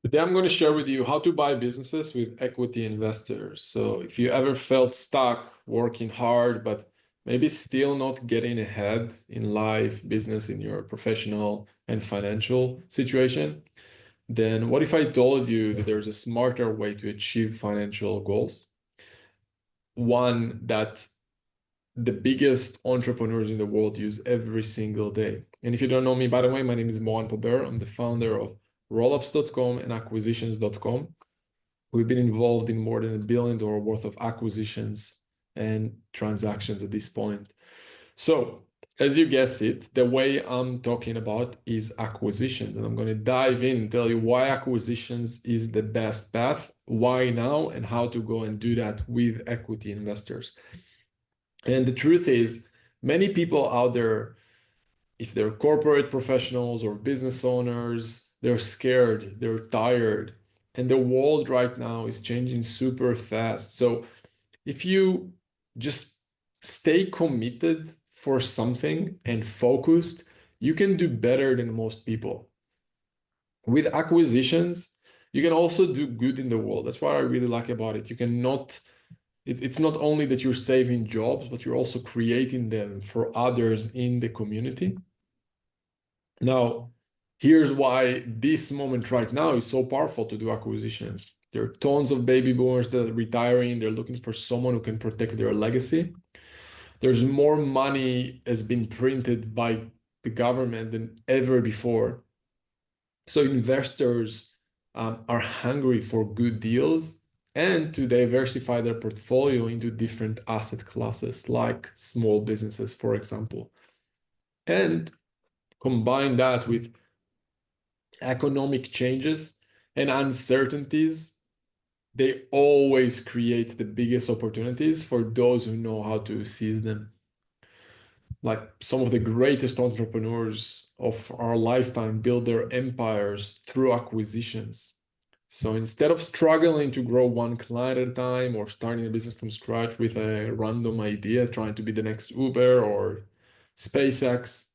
Today, I'm going to share with you how to buy businesses with equity investors. So if you ever felt stuck working hard, but maybe still not getting ahead in life, business, in your professional and financial situation, then what if I told you that there's a smarter way to achieve financial goals? One that the biggest entrepreneurs in the world use every single day. And if you don't know me, by the way, my name is Moran Pober. I'm the founder of rollups.com and acquisitions.com. We've been involved in more than $1 billion worth of acquisitions and transactions at this point. So, as you guess it, the way I'm talking about is acquisitions. And I'm going to dive in and tell you why acquisitions is the best path, why now, and how to go and do that with equity investors. And the truth is, many people out there, if they're corporate professionals or business owners, they're scared, they're tired, and the world right now is changing super fast. So if you just stay committed for something and focused, you can do better than most people. With acquisitions, you can also do good in the world. That's what I really like about it. You cannot it's not only that you're saving jobs, but you're also creating them for others in the community. Now, here's why this moment right now is so powerful to do acquisitions. There are tons of baby boomers that are retiring. They're looking for someone who can protect their legacy. There's more money has been printed by the government than ever before. So investors are hungry for good deals and to diversify their portfolio into different asset classes, like small businesses, for example. And combine that with economic changes and uncertainties, they always create the biggest opportunities for those who know how to seize them. Like some of the greatest entrepreneurs of our lifetime build their empires through acquisitions. So instead of struggling to grow one client at a time or starting a business from scratch with a random idea, trying to be the next Uber or SpaceX,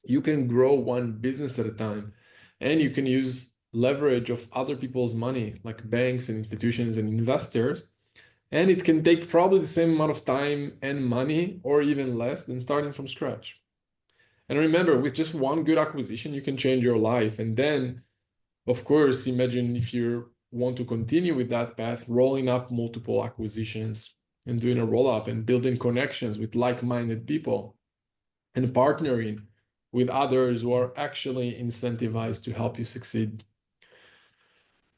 you can grow one business at a time, and you can use leverage of other people's money, like banks and institutions and investors. And it can take probably the same amount of time and money, or even less, than starting from scratch. And remember, with just one good acquisition, you can change your life. And then, of course, imagine if you want to continue with that path, rolling up multiple acquisitions and doing a roll up and building connections with like-minded people and partnering with others who are actually incentivized to help you succeed.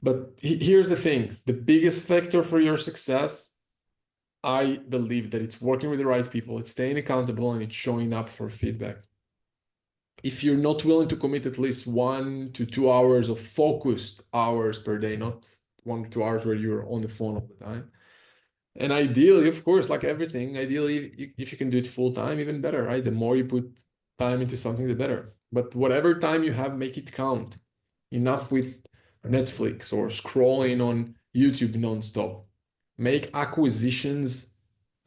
But here's the thing, the biggest factor for your success, I believe that it's working with the right people, it's staying accountable, and it's showing up for feedback. If you're not willing to commit at least 1 to 2 hours of focused hours per day, not 1 to 2 hours where you're on the phone all the time. And ideally, of course, like everything, ideally, if you can do it full time, even better, right? The more you put time into something, the better. But whatever time you have, make it count. Enough with Netflix or scrolling on YouTube nonstop. Make acquisitions,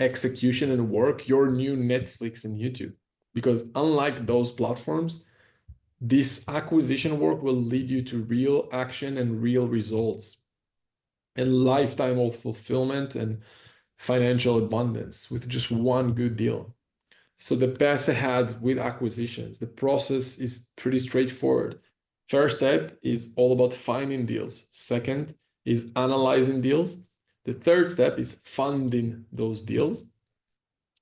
execution, and work your new Netflix and YouTube. Because unlike those platforms, this acquisition work will lead you to real action and real results and lifetime of fulfillment and financial abundance with just one good deal. So the path ahead with acquisitions, the process is pretty straightforward. First step is all about finding deals. Second is analyzing deals. The third step is funding those deals.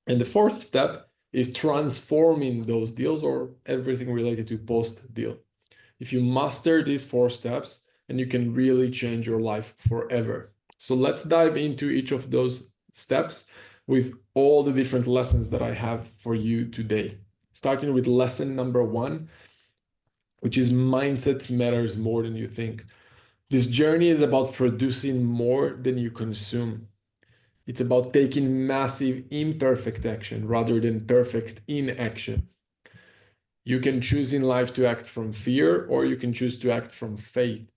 And the fourth step is transforming those deals or everything related to post-deal. If you master these 4 steps, and you can really change your life forever. So let's dive into each of those steps with all the different lessons that I have for you today. Starting with lesson number 1, which is mindset matters more than you think. This journey is about producing more than you consume. It's about taking massive imperfect action rather than perfect inaction. You can choose in life to act from fear, or you can choose to act from faith.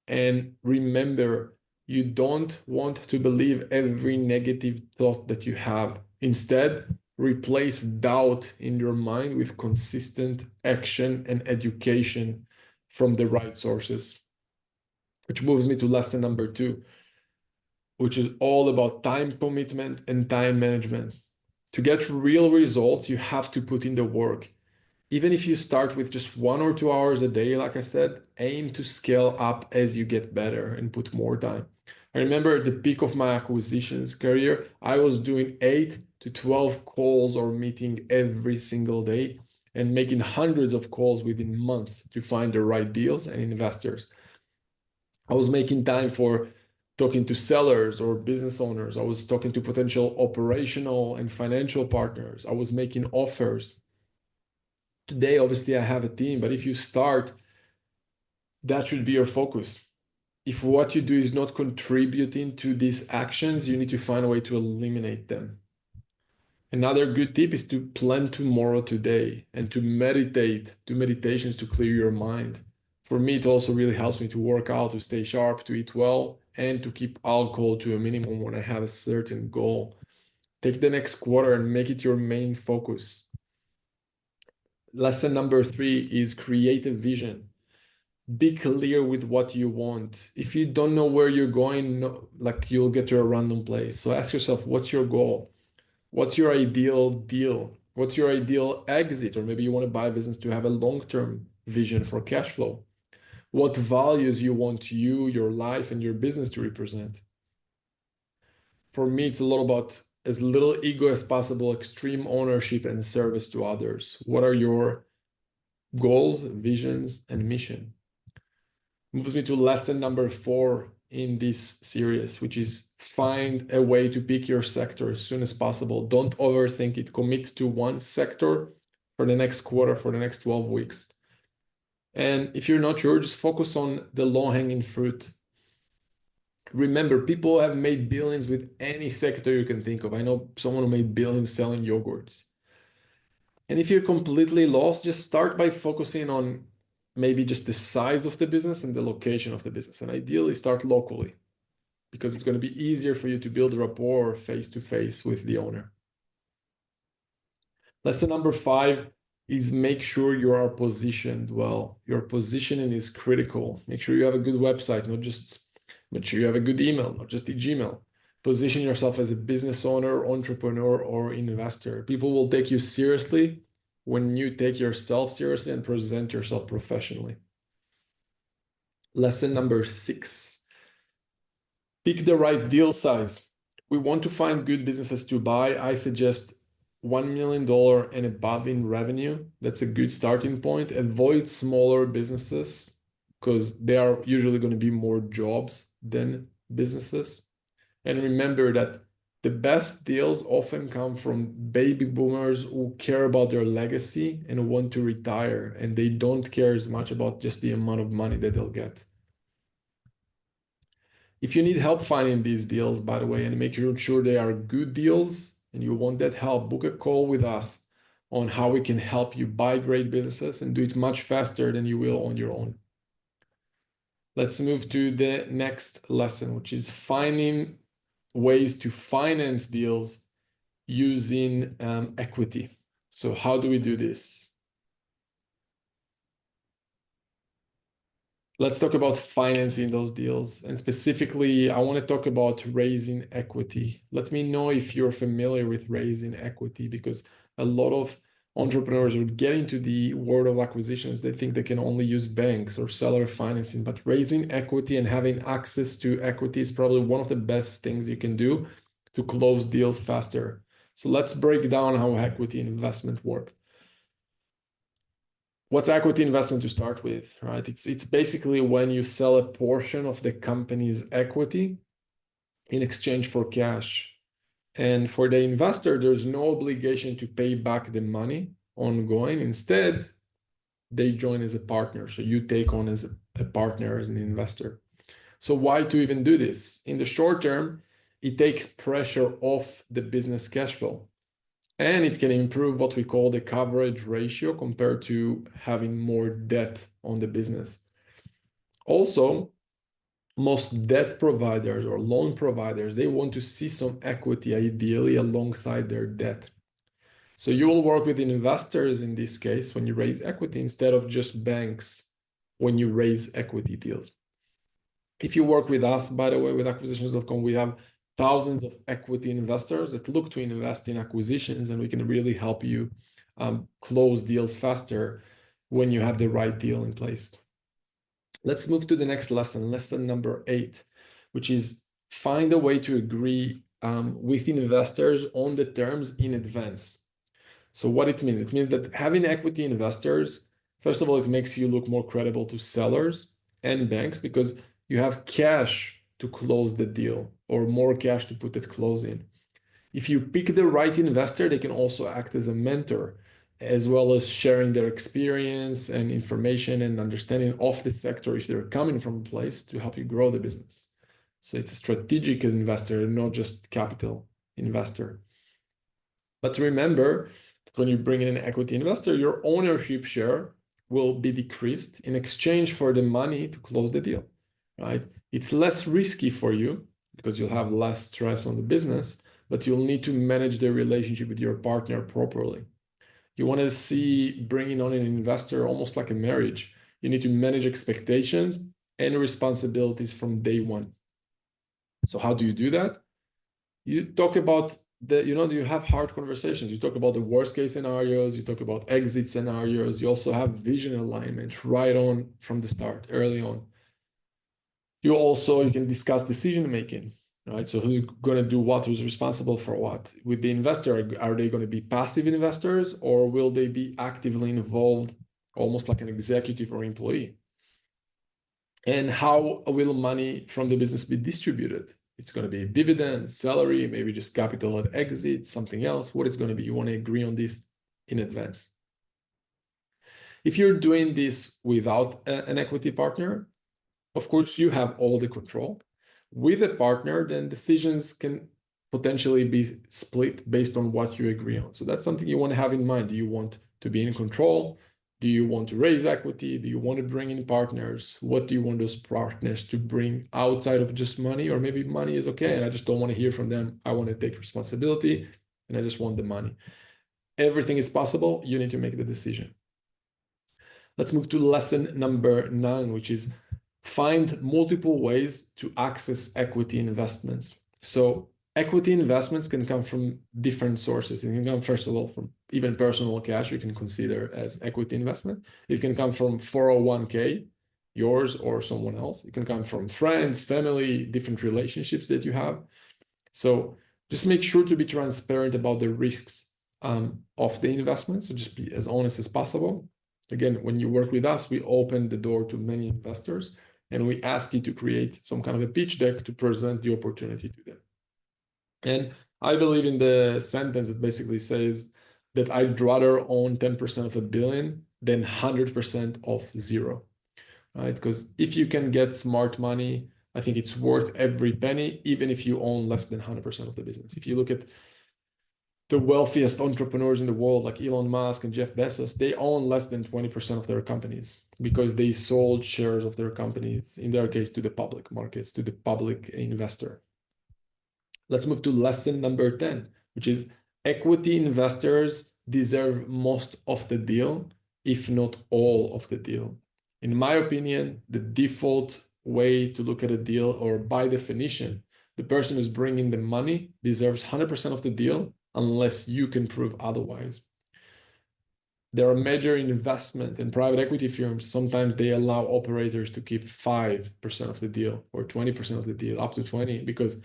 And remember, you don't want to believe every negative thought that you have. Instead, replace doubt in your mind with consistent action and education from the right sources. which moves me to lesson number 2, which is all about time commitment and time management. To get real results, you have to put in the work. Even if you start with just 1 or 2 hours a day, like I said, aim to scale up as you get better and put more time. I remember at the peak of my acquisitions career, I was doing 8 to 12 calls or meeting every single day and making hundreds of calls within months to find the right deals and investors. I was making time for talking to sellers or business owners. I was talking to potential operational and financial partners. I was making offers. Today, obviously, I have a team, but if you start, that should be your focus. If what you do is not contributing to these actions, you need to find a way to eliminate them. Another good tip is to plan tomorrow today and to meditate, do meditations to clear your mind. For me, it also really helps me to work out, to stay sharp, to eat well, and to keep alcohol to a minimum when I have a certain goal. Take the next quarter and make it your main focus. Lesson number 3 is create a vision. Be clear with what you want. If you don't know where you're going, no, like you'll get to a random place. So ask yourself, what's your goal? What's your ideal deal? What's your ideal exit? Or maybe you want to buy a business to have a long-term vision for cash flow. What values you want you, your life, and your business to represent. For me, it's a lot about as little ego as possible, extreme ownership and service to others. What are your goals, visions, and mission? Moves me to lesson number 4 in this series, which is find a way to pick your sector as soon as possible. Don't overthink it. Commit to one sector for the next quarter, for the next 12 weeks. And if you're not sure, just focus on the low-hanging fruit. Remember, people have made billions with any sector you can think of. I know someone who made billions selling yogurts. And if you're completely lost, just start by focusing on maybe just the size of the business and the location of the business. And ideally, start locally because it's going to be easier for you to build rapport face to face with the owner. Lesson number 5 is make sure you are positioned well. Your positioning is critical. Make sure you have a good website, not just make sure you have a good email, not just the Gmail. Position yourself as a business owner, entrepreneur, or investor. People will take you seriously when you take yourself seriously and present yourself professionally. Lesson number 6, pick the right deal size. We want to find good businesses to buy. I suggest $1 million and above in revenue. That's a good starting point. Avoid smaller businesses because they are usually going to be more jobs than businesses. And remember that the best deals often come from baby boomers who care about their legacy and want to retire, and they don't care as much about just the amount of money that they'll get. If you need help finding these deals, by the way, and make sure they are good deals, and you want that help, book a call with us on how we can help you buy great businesses and do it much faster than you will on your own. Let's move to the next lesson, which is finding ways to finance deals using equity. So how do we do this? Let's talk about financing those deals. And specifically, I want to talk about raising equity. Let me know if you're familiar with raising equity, because a lot of entrepreneurs are getting to the world of acquisitions. They think they can only use banks or seller financing, but raising equity and having access to equity is probably one of the best things you can do to close deals faster. So let's break down how equity investment work. What's equity investment to start with, right? It's basically when you sell a portion of the company's equity in exchange for cash. And for the investor, there's no obligation to pay back the money ongoing. Instead, they join as a partner. So you take on as a partner, as an investor. So why to even do this? In the short term, it takes pressure off the business cash flow. And it can improve what we call the coverage ratio compared to having more debt on the business. Also, most debt providers or loan providers, they want to see some equity ideally alongside their debt. So you will work with investors in this case when you raise equity instead of just banks when you raise equity deals. If you work with us, by the way, with acquisitions.com, we have thousands of equity investors that look to invest in acquisitions, and we can really help you close deals faster when you have the right deal in place. Let's move to the next lesson, lesson number 8, which is find a way to agree with investors on the terms in advance. So what it means that having equity investors, first of all, it makes you look more credible to sellers and banks because you have cash to close the deal or more cash to put that close in. If you pick the right investor, they can also act as a mentor, as well as sharing their experience and information and understanding of the sector if they're coming from a place to help you grow the business. So it's a strategic investor, not just capital investor. But remember that when you bring in an equity investor, your ownership share will be decreased in exchange for the money to close the deal, right? It's less risky for you because you'll have less stress on the business, but you'll need to manage the relationship with your partner properly. You want to see bringing on an investor almost like a marriage. You need to manage expectations and responsibilities from day one. So how do you do that? You talk about you have hard conversations. You talk about the worst case scenarios, you talk about exit scenarios, you also have vision alignment right on from the start, early on. You can discuss decision making, right? So who's going to do what, who's responsible for what? With the investor, are they going to be passive investors or will they be actively involved, almost like an executive or employee? And how will money from the business be distributed? It's going to be dividends, salary, maybe just capital at exit, something else. What is going to be? You want to agree on this in advance. If you're doing this without an equity partner, of course, you have all the control. With a partner, then decisions can potentially be split based on what you agree on. So that's something you want to have in mind. Do you want to be in control? Do you want to raise equity? Do you want to bring in partners? What do you want those partners to bring outside of just money? Or maybe money is okay and I just don't want to hear from them. I want to take responsibility and I just want the money. Everything is possible. You need to make the decision. Let's move to lesson number 9, which is find multiple ways to access equity investments. So equity investments can come from different sources. It can come, first of all, from even personal cash you can consider as equity investment. It can come from 401k, yours or someone else. It can come from friends, family, different relationships that you have. So just make sure to be transparent about the risks of the investment. So just be as honest as possible. Again, when you work with us, we open the door to many investors and we ask you to create some kind of a pitch deck to present the opportunity to them. And I believe in the sentence that basically says that I'd rather own 10% of a billion than 100% of zero, right? Because if you can get smart money, I think it's worth every penny, even if you own less than 100% of the business. If you look at the wealthiest entrepreneurs in the world, like Elon Musk and Jeff Bezos, they own less than 20% of their companies because they sold shares of their companies, in their case, to the public markets, to the public investor. Let's move to lesson number 10, which is equity investors deserve most of the deal, if not all of the deal. In my opinion, the default way to look at a deal, or by definition, the person who's bringing the money deserves 100% of the deal unless you can prove otherwise. There are major investment and private equity firms. Sometimes they allow operators to keep 5% of the deal or 20% of the deal, up to 20, because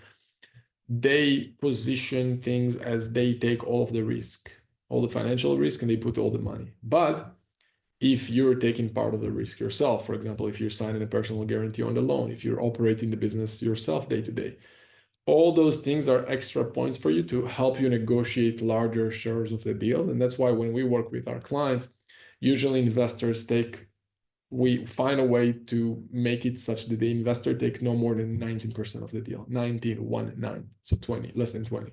they position things as they take all of the risk, all the financial risk, and they put all the money. But if you're taking part of the risk yourself, for example, if you're signing a personal guarantee on the loan, if you're operating the business yourself day to day, all those things are extra points for you to help you negotiate larger shares of the deals. And that's why when we work with our clients, usually investors we find a way to make it such that the investor take no more than 19% of the deal, 19, so 20, less than 20.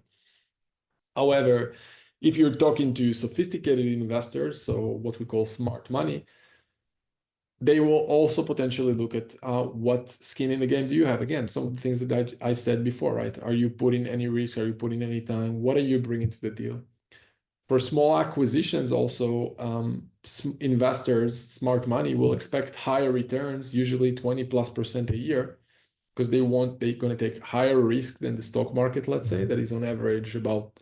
However, if you're talking to sophisticated investors, so what we call smart money, they will also potentially look at what skin in the game do you have. Again, some of the things that I said before, right? Are you putting any risk? Are you putting any time? What are you bringing to the deal? For small acquisitions also, investors, smart money will expect higher returns, usually 20+% a year. because they're going to take higher risk than the stock market, let's say, that is on average about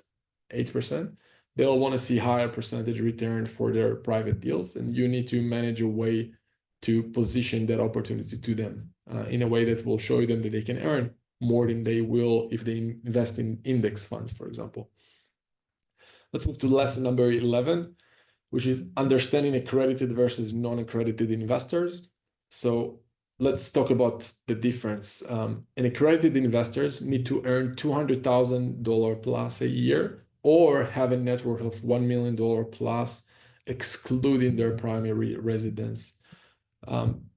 8%. They'll want to see higher percentage return for their private deals, and you need to manage a way to position that opportunity to them in a way that will show them that they can earn more than they will if they invest in index funds, for example. Let's move to lesson number 11, which is understanding accredited versus non-accredited investors. So let's talk about the difference. And accredited investors need to earn $200,000 plus a year or have a net worth of $1 million plus, excluding their primary residence.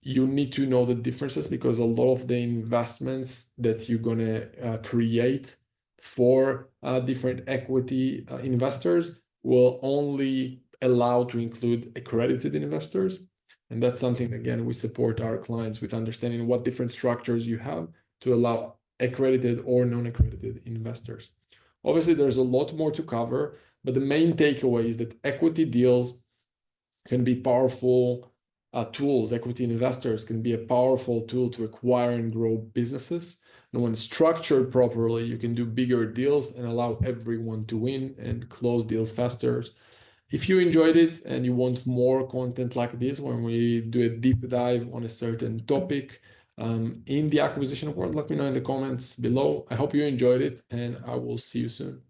You need to know the differences because a lot of the investments that you're going to create for different equity investors will only allow to include accredited investors. And that's something, again, we support our clients with understanding what different structures you have to allow accredited or non-accredited investors. Obviously, there's a lot more to cover, but the main takeaway is that equity deals can be powerful tools. Equity investors can be a powerful tool to acquire and grow businesses. And when structured properly, you can do bigger deals and allow everyone to win and close deals faster. If you enjoyed it and you want more content like this, when we do a deep dive on a certain topic in the acquisition world, let me know in the comments below. I hope you enjoyed it, and I will see you soon.